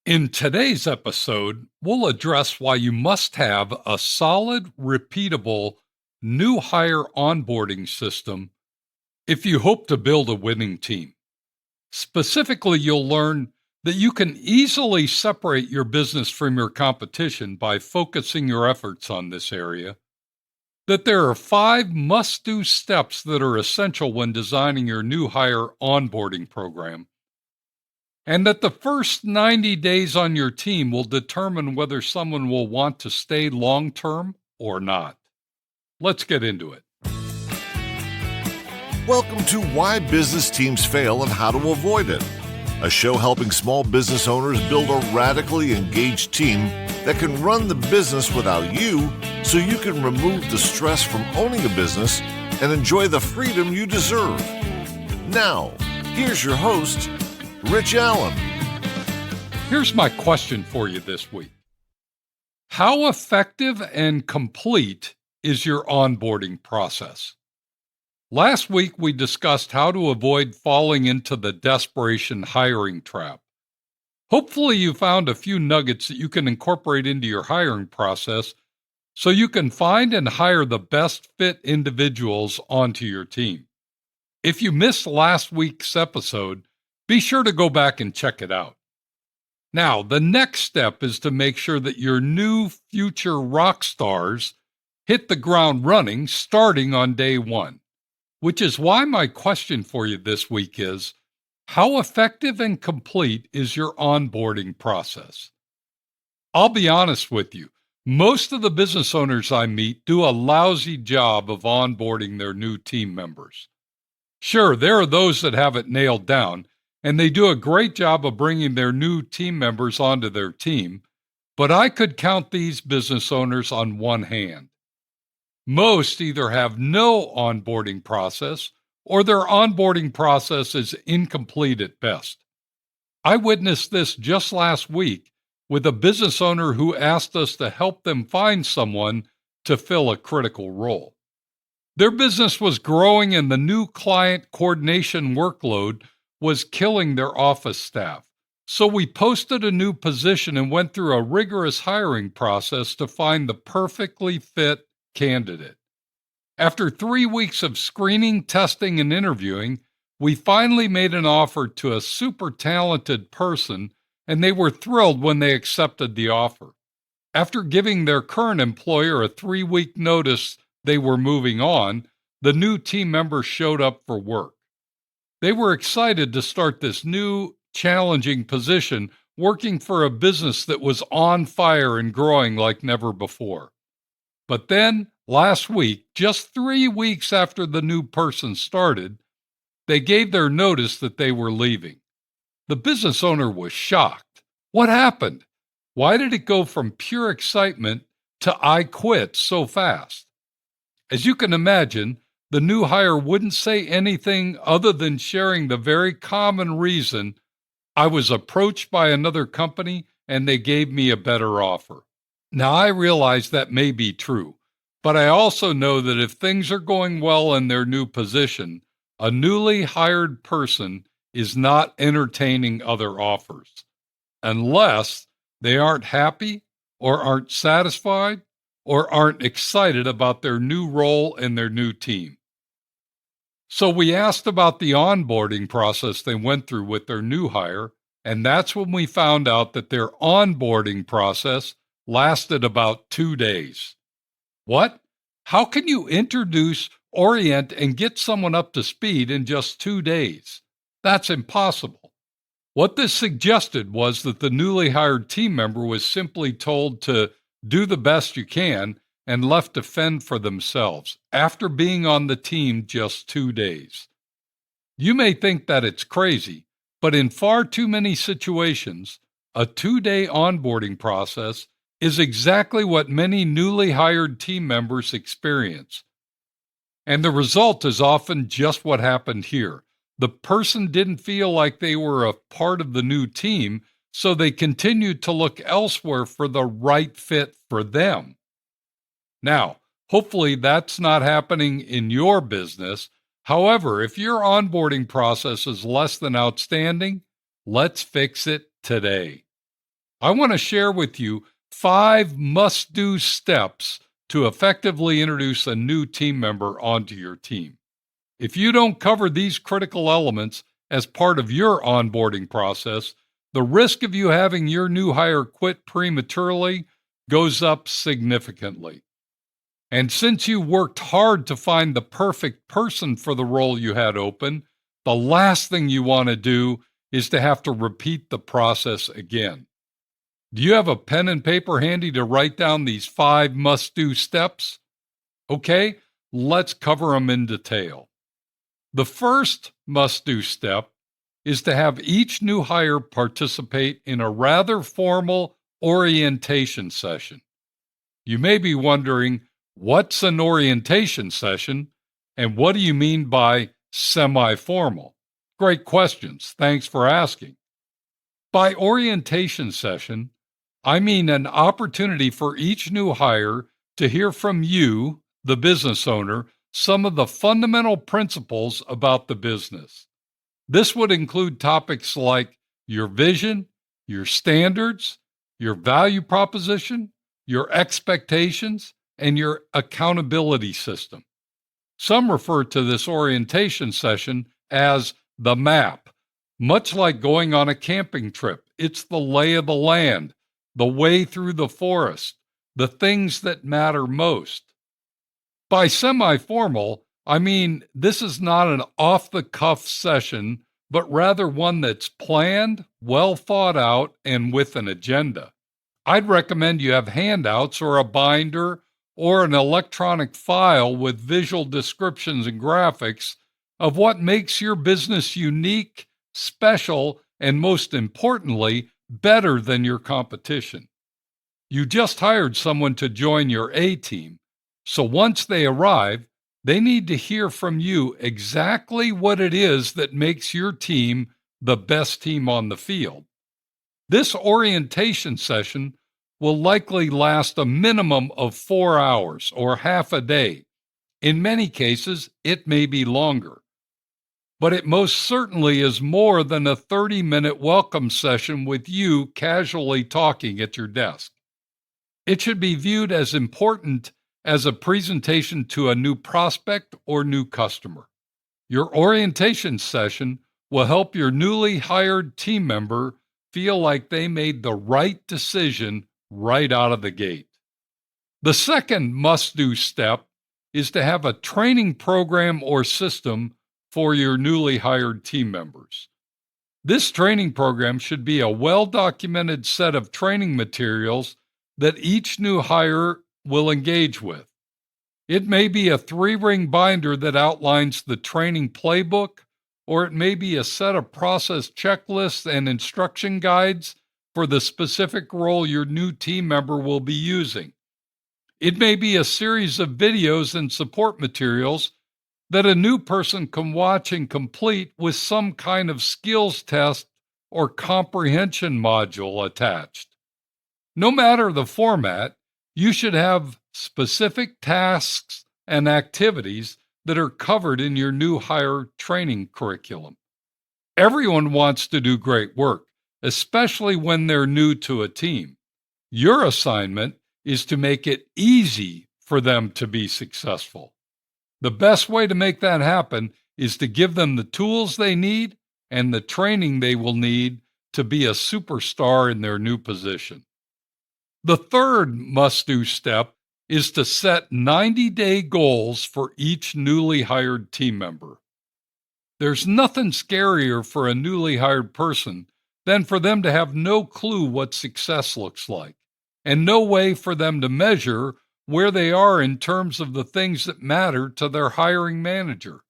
In today's episode, we'll address why you must have a solid, repeatable new hire onboarding system if you hope to build a winning team. Specifically, you'll learn that you can easily separate your business from your competition by focusing your efforts on this area, that there are 5 must-do steps that are essential when designing your new hire onboarding program, and that the first 90 days on your team will determine whether someone will want to stay long term or not. Let's get into it. Welcome to Why Business Teams Fail and How to Avoid It, a show helping small business owners build a radically engaged team that can run the business without you, so you can remove the stress from owning a business and enjoy the freedom you deserve. Now, here's your host, Rich Allen. Here's my question for you this week. How effective and complete is your onboarding process? Last week, we discussed how to avoid falling into the desperation hiring trap. Hopefully, you found a few nuggets that you can incorporate into your hiring process so you can find and hire the best fit individuals onto your team. If you missed last week's episode, be sure to go back and check it out. Now, the next step is to make sure that your new future rock stars hit the ground running starting on day one, which is why my question for you this week is, how effective and complete is your onboarding process? I'll be honest with you, most of the business owners I meet do a lousy job of onboarding their new team members. Sure, there are those that have it nailed down, and they do a great job of bringing their new team members onto their team, but I could count these business owners on one hand. Most either have no onboarding process or their onboarding process is incomplete at best. I witnessed this just last week with a business owner who asked us to help them find someone to fill a critical role. Their business was growing and the new client coordination workload was killing their office staff. So we posted a new position and went through a rigorous hiring process to find the perfectly fit candidate. After 3 weeks of screening, testing, and interviewing, we finally made an offer to a super talented person, and they were thrilled when they accepted the offer. After giving their current employer a 3-week notice they were moving on, the new team member showed up for work. They were excited to start this new, challenging position, working for a business that was on fire and growing like never before. But then, last week, just 3 weeks after the new person started, they gave their notice that they were leaving. The business owner was shocked. What happened? Why did it go from pure excitement to I quit so fast? As you can imagine, the new hire wouldn't say anything other than sharing the very common reason: I was approached by another company and they gave me a better offer. Now, I realize that may be true, but I also know that if things are going well in their new position, a newly hired person is not entertaining other offers, unless they aren't happy or aren't satisfied or aren't excited about their new role and their new team. So we asked about the onboarding process they went through with their new hire, and that's when we found out that their onboarding process lasted about 2 days. What? How can you introduce, orient, and get someone up to speed in just 2 days? That's impossible. What this suggested was that the newly hired team member was simply told to do the best you can and left to fend for themselves after being on the team just 2 days. You may think that it's crazy, but in far too many situations, a 2-day onboarding process is exactly what many newly hired team members experience. And the result is often just what happened here. The person didn't feel like they were a part of the new team, so they continued to look elsewhere for the right fit for them. Now, hopefully that's not happening in your business. However, if your onboarding process is less than outstanding, let's fix it today. I want to share with you 5 must-do steps to effectively introduce a new team member onto your team. If you don't cover these critical elements as part of your onboarding process, the risk of you having your new hire quit prematurely goes up significantly. And since you worked hard to find the perfect person for the role you had open, the last thing you want to do is to have to repeat the process again. Do you have a pen and paper handy to write down these 5 must-do steps? Okay, let's cover them in detail. The first must-do step is to have each new hire participate in a rather formal orientation session. You may be wondering, what's an orientation session, and what do you mean by semi-formal? Great questions. Thanks for asking. By orientation session, I mean an opportunity for each new hire to hear from you, the business owner, some of the fundamental principles about the business. This would include topics like your vision, your standards, your value proposition, your expectations, and your accountability system. Some refer to this orientation session as the map. Much like going on a camping trip, it's the lay of the land, the way through the forest, the things that matter most. By semi-formal, I mean this is not an off-the-cuff session, but rather one that's planned, well thought out, and with an agenda. I'd recommend you have handouts or a binder or an electronic file with visual descriptions and graphics of what makes your business unique, special, and most importantly, better than your competition. You just hired someone to join your A team, so once they arrive, they need to hear from you exactly what it is that makes your team the best team on the field. This orientation session will likely last a minimum of 4 hours or half a day. In many cases, it may be longer. But it most certainly is more than a 30-minute welcome session with you casually talking at your desk. It should be viewed as important as a presentation to a new prospect or new customer. Your orientation session will help your newly hired team member feel like they made the right decision right out of the gate. The second must-do step is to have a training program or system for your newly hired team members. This training program should be a well-documented set of training materials that each new hire will engage with. It may be a 3-ring binder that outlines the training playbook, or it may be a set of process checklists and instruction guides for the specific role your new team member will be using. It may be a series of videos and support materials that a new person can watch and complete with some kind of skills test or comprehension module attached. No matter the format, you should have specific tasks and activities that are covered in your new hire training curriculum. Everyone wants to do great work, especially when they're new to a team. Your assignment is to make it easy for them to be successful. The best way to make that happen is to give them the tools they need and the training they will need to be a superstar in their new position. The third must-do step is to set 90-day goals for each newly hired team member. There's nothing scarier for a newly hired person than for them to have no clue what success looks like, and no way for them to measure where they are in terms of the things that matter to their hiring manager.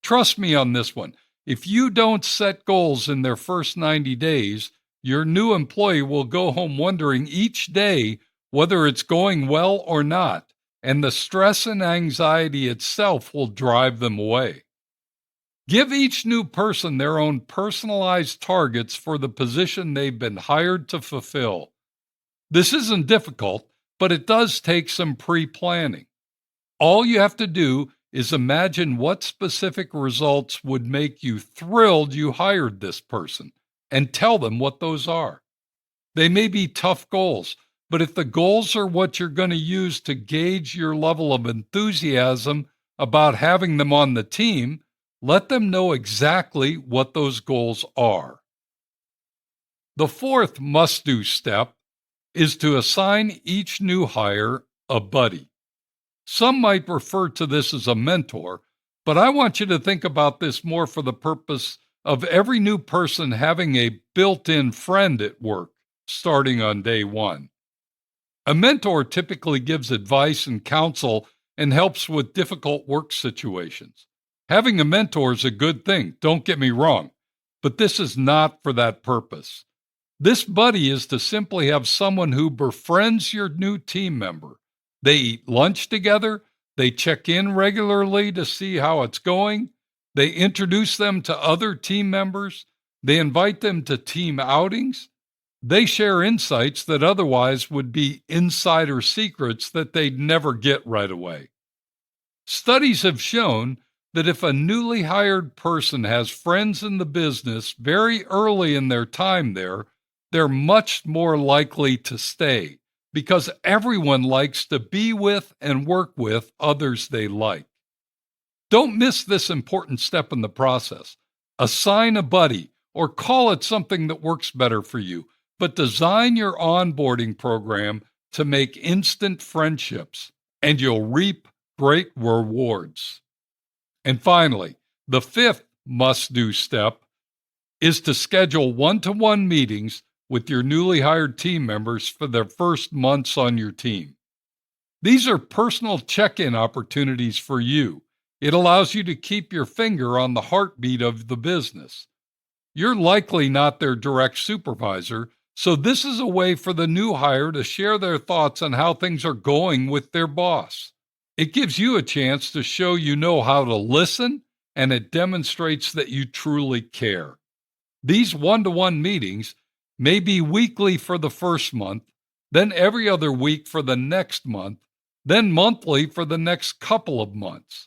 Trust me on this one. If you don't set goals in their first 90 days, your new employee will go home wondering each day whether it's going well or not, and the stress and anxiety itself will drive them away. Give each new person their own personalized targets for the position they've been hired to fulfill. This isn't difficult, but it does take some pre-planning. All you have to do is imagine what specific results would make you thrilled you hired this person, and tell them what those are. They may be tough goals, but if the goals are what you're going to use to gauge your level of enthusiasm about having them on the team, let them know exactly what those goals are. The fourth must-do step is to assign each new hire a buddy. Some might refer to this as a mentor, but I want you to think about this more for the purpose of every new person having a built-in friend at work starting on day one. A mentor typically gives advice and counsel and helps with difficult work situations. Having a mentor is a good thing, don't get me wrong, but this is not for that purpose. This buddy is to simply have someone who befriends your new team member. They eat lunch together, they check in regularly to see how it's going, they introduce them to other team members, they invite them to team outings, they share insights that otherwise would be insider secrets that they'd never get right away. Studies have shown that if a newly hired person has friends in the business very early in their time there, they're much more likely to stay because everyone likes to be with and work with others they like. Don't miss this important step in the process. Assign a buddy or call it something that works better for you, but design your onboarding program to make instant friendships, and you'll reap great rewards. And finally, the fifth must-do step is to schedule one-to-one meetings with your newly hired team members for their first months on your team. These are personal check-in opportunities for you. It allows you to keep your finger on the heartbeat of the business. You're likely not their direct supervisor, so this is a way for the new hire to share their thoughts on how things are going with their boss. It gives you a chance to show you know how to listen, and it demonstrates that you truly care. These one-to-one meetings may be weekly for the first month, then every other week for the next month, then monthly for the next couple of months.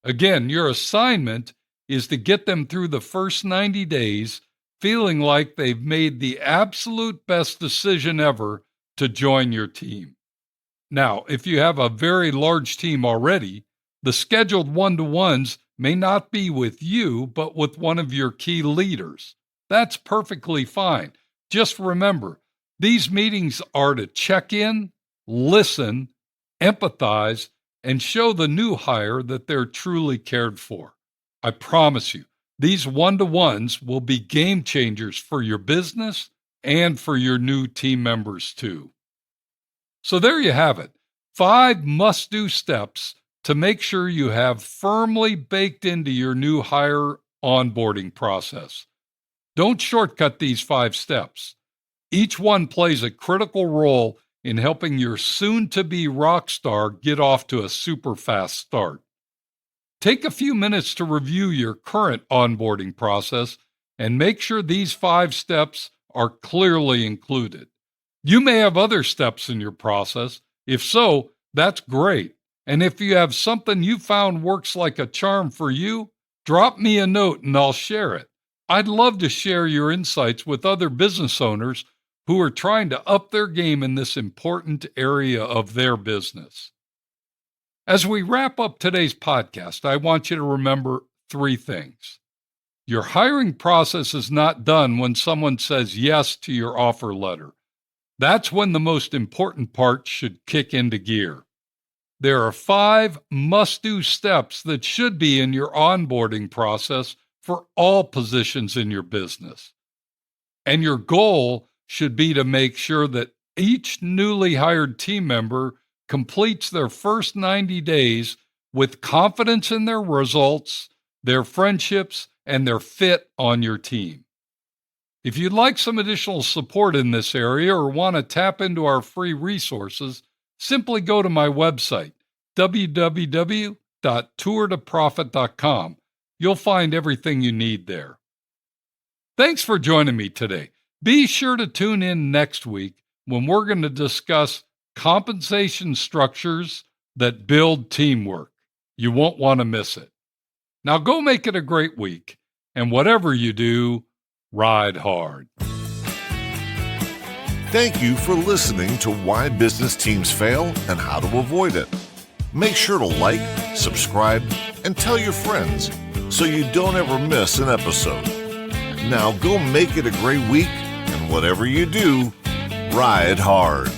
Again, your assignment is to get them through the first 90 days feeling like they've made the absolute best decision ever to join your team. Now, if you have a very large team already, the scheduled one-to-ones may not be with you, but with one of your key leaders. That's perfectly fine. Just remember, these meetings are to check in, listen, empathize, and show the new hire that they're truly cared for. I promise you, these one-to-ones will be game changers for your business and for your new team members too. So there you have it, 5 must-do steps to make sure you have firmly baked into your new hire onboarding process. Don't shortcut these 5 steps. Each one plays a critical role in helping your soon-to-be rock star get off to a super fast start. Take a few minutes to review your current onboarding process and make sure these 5 steps are clearly included. You may have other steps in your process. If so, that's great. And if you have something you found works like a charm for you, drop me a note and I'll share it. I'd love to share your insights with other business owners who are trying to up their game in this important area of their business. As we wrap up today's podcast, I want you to remember 3 things. Your hiring process is not done when someone says yes to your offer letter. That's when the most important part should kick into gear. There are 5 must-do steps that should be in your onboarding process for all positions in your business. And your goal should be to make sure that each newly hired team member completes their first 90 days with confidence in their results, their friendships, and their fit on your team. If you'd like some additional support in this area or want to tap into our free resources, simply go to my website, www.tourtoprofit.com. You'll find everything you need there. Thanks for joining me today. Be sure to tune in next week when we're going to discuss compensation structures that build teamwork. You won't want to miss it. Now go make it a great week, and whatever you do, ride hard. Thank you for listening to Why Business Teams Fail and How to Avoid It. Make sure to like, subscribe, and tell your friends so you don't ever miss an episode. Now go make it a great week, and whatever you do, ride hard.